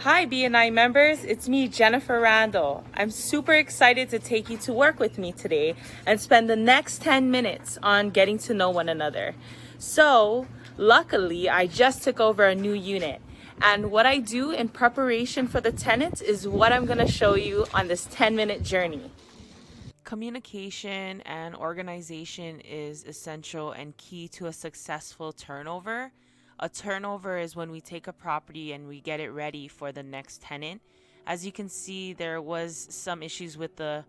Hi, BNI members. It's me, Jennifer Randall. I'm super excited to take you to work with me today and spend the next 10 minutes on getting to know one another. So, luckily, I just took over a new unit. And what I do in preparation for the tenants is what I'm going to show you on this 10-minute journey. Communication and organization is essential and key to a successful turnover. A turnover is when we take a property and we get it ready for the next tenant. As you can see, there was some issues with the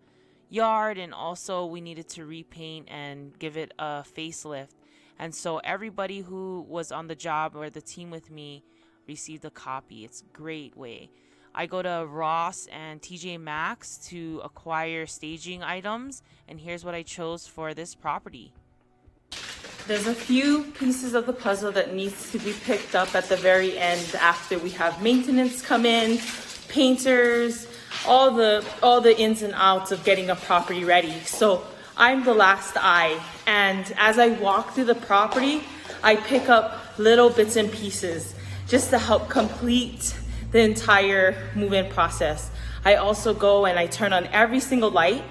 yard, and also we needed to repaint and give it a facelift. And so everybody who was on the job or the team with me received a copy. It's a great way. I go to Ross and TJ Maxx to acquire staging items, and here's what I chose for this property. There's a few pieces of the puzzle that needs to be picked up at the very end after we have maintenance come in, painters, all the ins and outs of getting a property ready. So I'm the last eye, and as I walk through the property, I pick up little bits and pieces just to help complete the entire move-in process. I also go and I turn on every single light.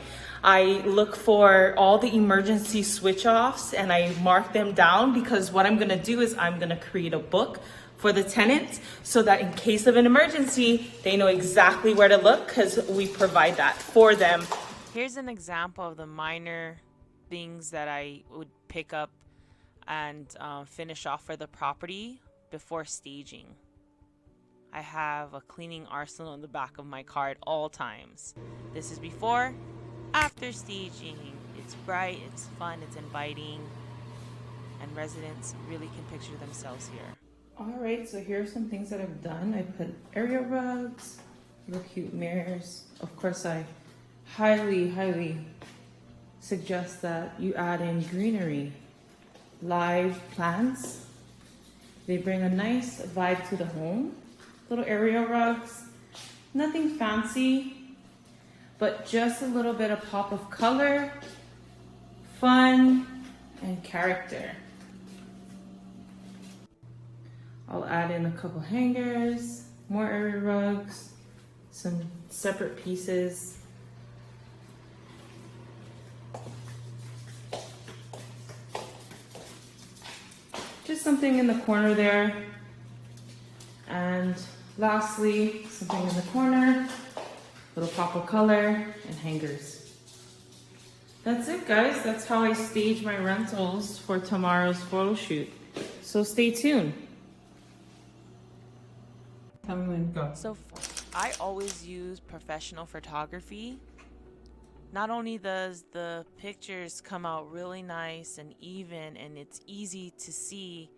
I look for all the emergency switch offs and I mark them down, because what I'm gonna do is I'm gonna create a book for the tenants so that in case of an emergency, they know exactly where to look, because we provide that for them. Here's an example of the minor things that I would pick up and finish off for the property before staging. I have a cleaning arsenal in the back of my car at all times. This is before, after staging. It's bright, it's fun, it's inviting, and residents really can picture themselves here. All right, so here are some things that I've done. I put area rugs, little cute mirrors. Of course, I highly suggest that you add in greenery, live plants. They bring a nice vibe to the home. Little area rugs, nothing fancy, but just a little bit of pop of color, fun, and character. I'll add in a couple hangers, more area rugs, some separate pieces. Just something in the corner there. And lastly, something in the corner, little pop of color, and hangers. That's it, guys. That's how I stage my rentals for tomorrow's photo shoot. So stay tuned. Tell me when. Go. So I always use professional photography. Not only does the pictures come out really nice and even, and it's easy to see,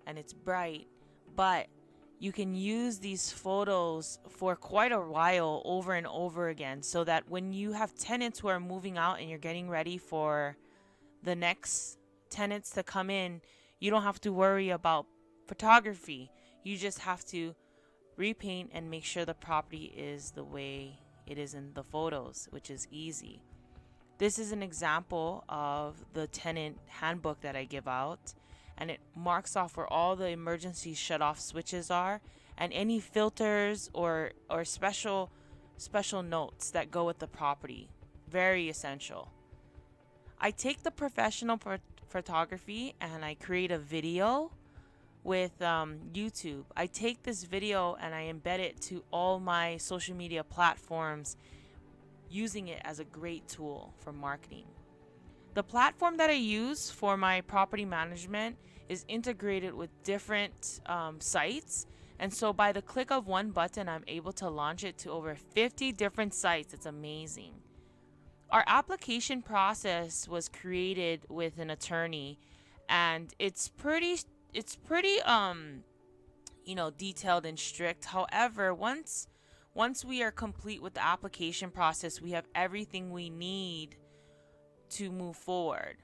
and it's bright, but you can use these photos for quite a while over and over again, so that when you have tenants who are moving out and you're getting ready for the next tenants to come in, you don't have to worry about photography. You just have to repaint and make sure the property is the way it is in the photos, which is easy. This is an example of the tenant handbook that I give out, and it marks off where all the emergency shut-off switches are and any filters or special notes that go with the property. Very essential. I take the professional photography and I create a video with YouTube. I take this video and I embed it to all my social media platforms, using it as a great tool for marketing. The platform that I use for my property management is integrated with different sites. And so by the click of one button, I'm able to launch it to over 50 different sites. It's amazing. Our application process was created with an attorney, and it's pretty detailed and strict. However, once we are complete with the application process, we have everything we need to move forward.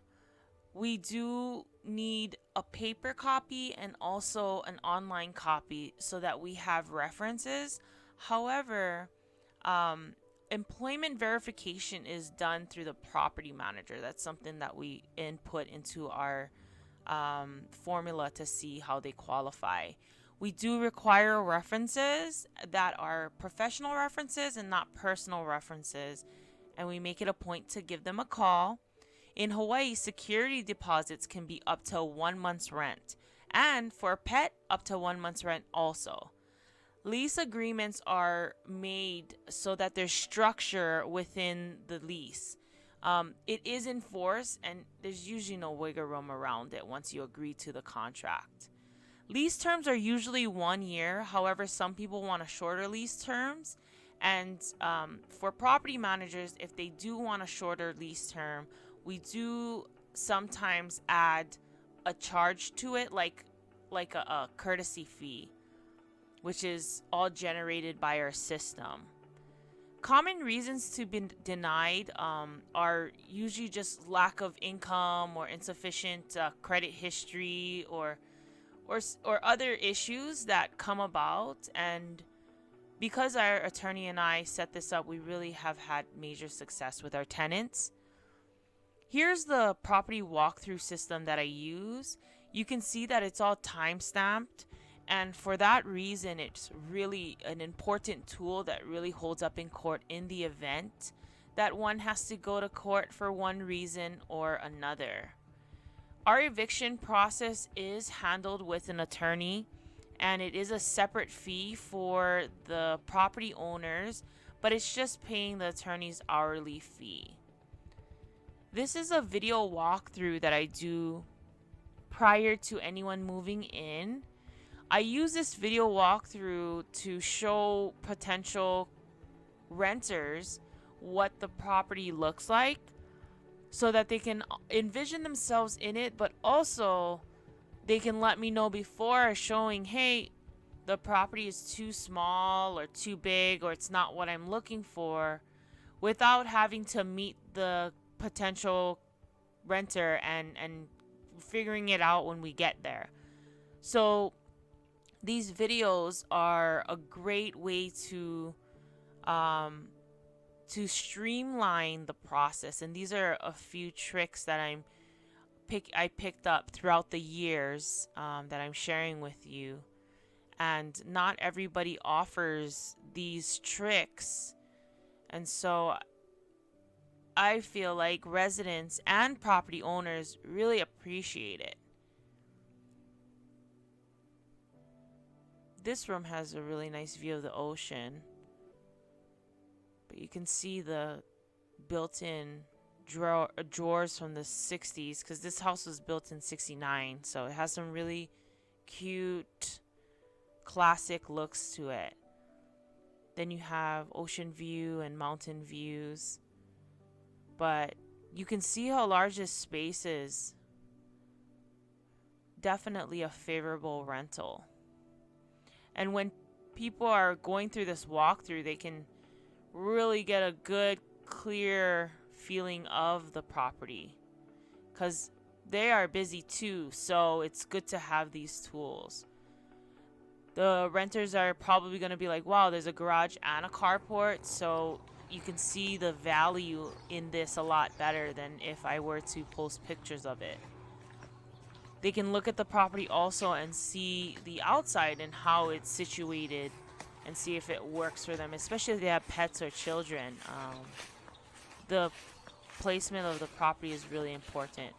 We do need a paper copy and also an online copy so that we have references. However, employment verification is done through the property manager. That's something that we input into our formula to see how they qualify. We do require references that are professional references and not personal references, and we make it a point to give them a call. In Hawaii, security deposits can be up to 1 month's rent, and for a pet, up to 1 month's rent also. Lease agreements are made so that there's structure within the lease. It is enforced, and there's usually no wiggle room around it once you agree to the contract. Lease terms are usually 1 year. However, some people want a shorter lease terms. And for property managers, if they do want a shorter lease term, we do sometimes add a charge to it, like a courtesy fee, which is all generated by our system. Common reasons to be denied are usually just lack of income or insufficient credit history or other issues that come about. And because our attorney and I set this up, we really have had major success with our tenants. Here's the property walkthrough system that I use. You can see that it's all time stamped, and for that reason, it's really an important tool that really holds up in court in the event that one has to go to court for one reason or another. Our eviction process is handled with an attorney, and it is a separate fee for the property owners, but it's just paying the attorney's hourly fee. This is a video walkthrough that I do prior to anyone moving in. I use this video walkthrough to show potential renters what the property looks like so that they can envision themselves in it, but also they can let me know before showing, hey, the property is too small or too big or it's not what I'm looking for, without having to meet the potential renter and figuring it out when we get there. So these videos are a great way to streamline the process, and these are a few tricks that I picked up throughout the years that I'm sharing with you. And not everybody offers these tricks, and so I feel like residents and property owners really appreciate it. This room has a really nice view of the ocean, but you can see the built-in drawers from the 60s, because this house was built in 69, so it has some really cute classic looks to it. Then you have ocean view and mountain views, but you can see how large this space is. Definitely a favorable rental. And when people are going through this walkthrough, they can really get a good, clear feeling of the property, because they are busy too, so it's good to have these tools. The renters are probably going to be like, wow, there's a garage and a carport, so you can see the value in this a lot better than if I were to post pictures of it. They can look at the property also and see the outside and how it's situated and see if it works for them, especially if they have pets or children. The placement of the property is really important.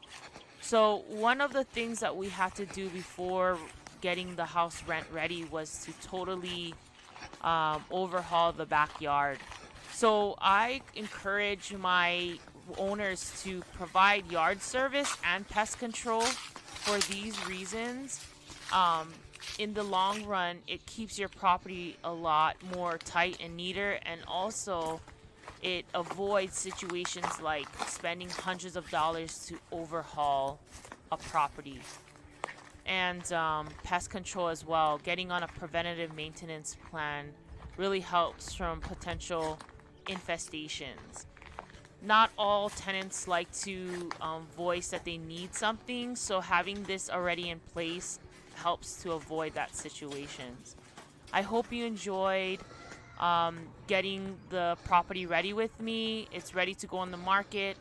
So one of the things that we had to do before getting the house rent ready was to totally overhaul the backyard. So I encourage my owners to provide yard service and pest control for these reasons. In the long run, it keeps your property a lot more tight and neater, and also it avoids situations like spending hundreds of dollars to overhaul a property. And pest control as well. Getting on a preventative maintenance plan really helps from potential infestations. Not all tenants like to voice that they need something, so having this already in place helps to avoid that situations. I hope you enjoyed getting the property ready with me. It's ready to go on the market.